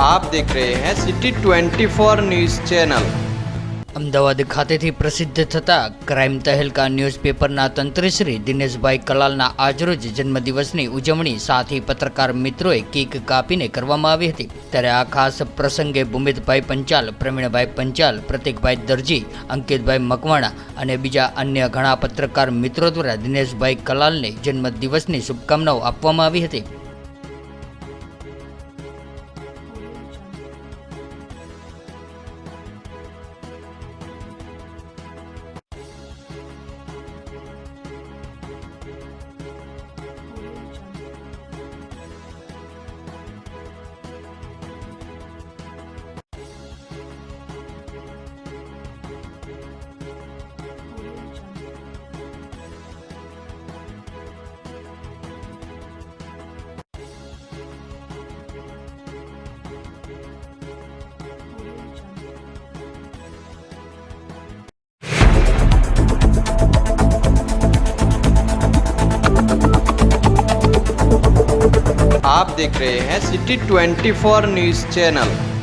आप देख रहे हैं सिटी 24 न्यूज़ चैनल। અમદાવાદ ખાતેથી પ્રસિદ્ધ થતા ક્રાઇમ તહેલકા ન્યૂઝપેપરના તંત્રી દિનેશભાઈ કલાલના આજરોજ જન્મદિવસની ઉજવણી સાથી પત્રકાર મિત્રોએ કેક કાપીને કરવામાં આવી હતી। ત્યારે આ ખાસ પ્રસંગે ભૂમિતભાઈ પંચાલ, પ્રવીણભાઈ પંચાલ, પ્રતિકભાઈ દરજી, અંકિતભાઈ મકવાણા અને બીજા અન્ય ઘણા પત્રકાર મિત્રો દ્વારા દિનેશભાઈ કલાલને જન્મદિવસની શુભકામનાઓ આપવામાં આવી હતી। आप देख रहे हैं सिटी 24 न्यूज़ चैनल।